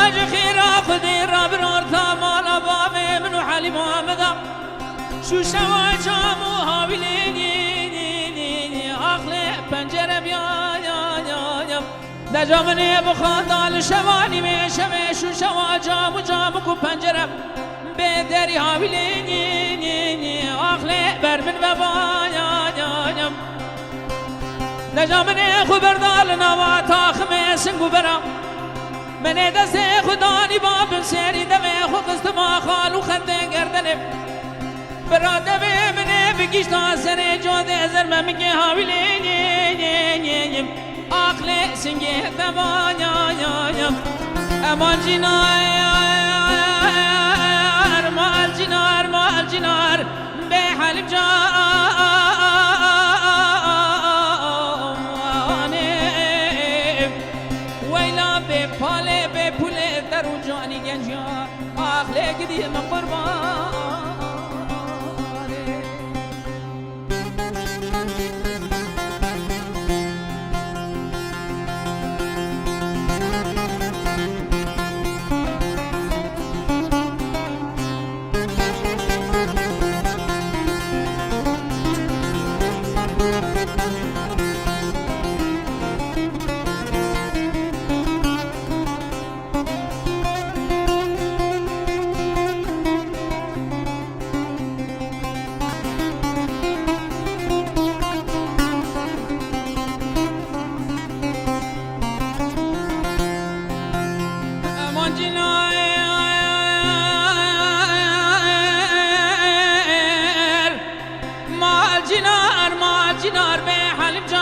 آج خیرا خودی را برارتا مالا باب من و حلی محمدم شو شوا جامو هاویلینی آخل پنجره بیا در جامنه بخاندال شوانی میشمه شو شوا جامو کو پنجره به دری هاویلینی آخل بر من ببایم در جامنه خو بردال نواتا خمیسن گو برم من دست خدانی باب سری دمه خو قسط ما خالو خنده گردنه براده به منه بگیش تا سر جاده زرمه میگه هاویلینی آقل سنگه دمانیم امان جنار مال جنار به حلیم جانه ویلا به پاله به پوله درو جانی گنجا آقل گدی من قربان جنار به حلیم جانه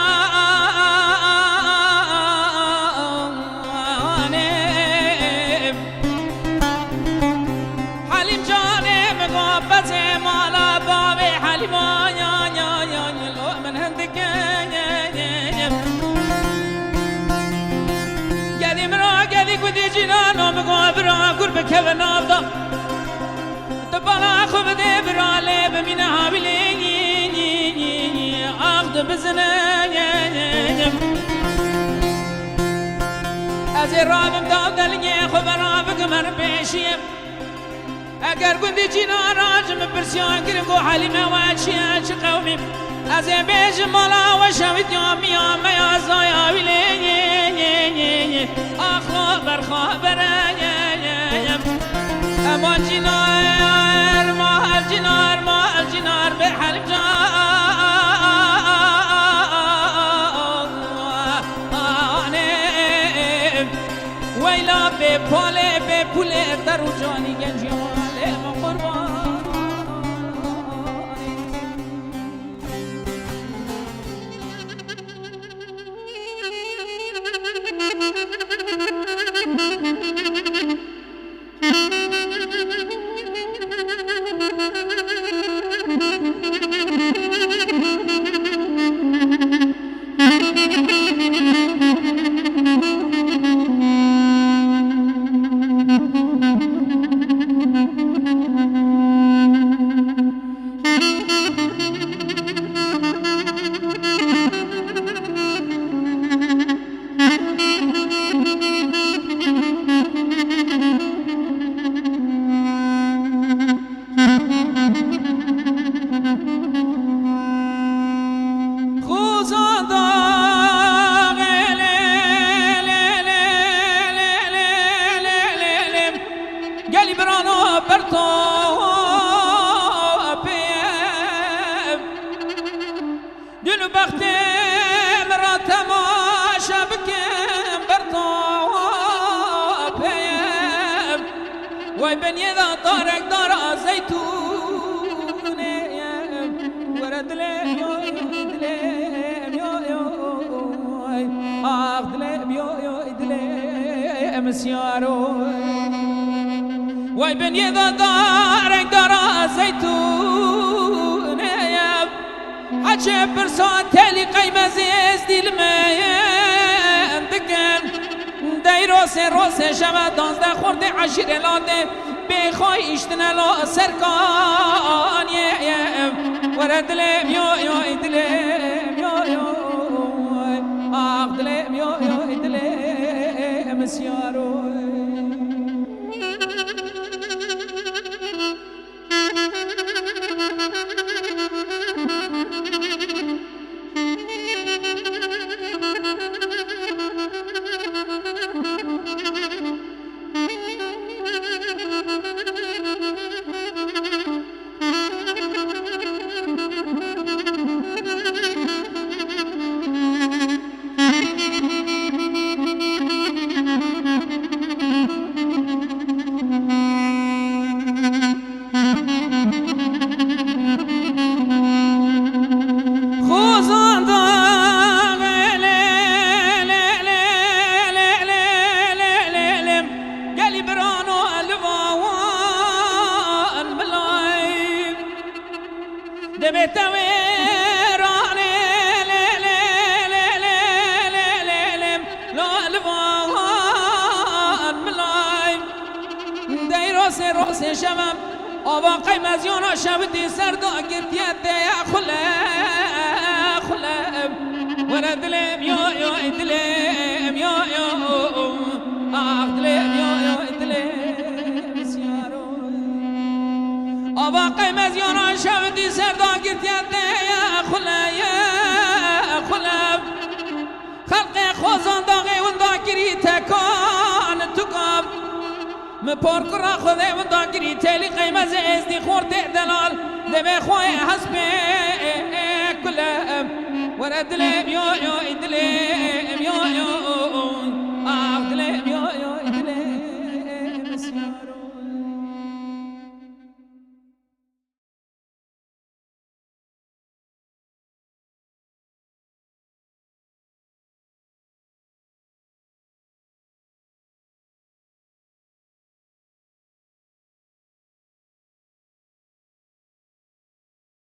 حلیم جانه مقابت مالا باب حلیم لو من هندک گدیم را گدی کدی جنانو مقاب را قرب که نافتا تبالا خوب ده براله بمینه حابیلینی بزنم از رابم دام دلگه خبرا بگمر پیشیم اگر گندی جینا راجم برسیان کرم گو حلیمه و چه قومیم از بیش مالا و شوید یام یا زایا ویلینی آخلا برخابرم امان جنار مال جنار به حلیم ویلا به پاله به پوله درو جانی گنجی ماله ما قربان گلی برانو برتو پیم دلو بختی مرا تماشا بکم برتو پیم وای بنیه دا دارک دارا زیتونه ورا دلم یو آخ دلم یو دلم سیارو وای بنیه دا دارک دارا زیتونه اچه برسان تلی قیمه زیز دیلمه دکن دی روسه شما 12 خورده عشیر لاده بخوای اشتنه لا سرکان ورا دلم یو دلم یو آخ دلم یو دلم سیارو لبيت ويراني روسي شباب أباقي مزيونا شبدي سردو قلت يدي يا خلاب وانا دلم يو دلم يو دلم يو دلم سيارو أباقي مزيونا شبدي سردو قلت يدي يا خلاب خلقي خوزان داغي ونداكري تكون تقام مپار کرا خدا و داگری تلی قیمز ازدی خورد دلال دم خواه حسب کلم ورد دلم یا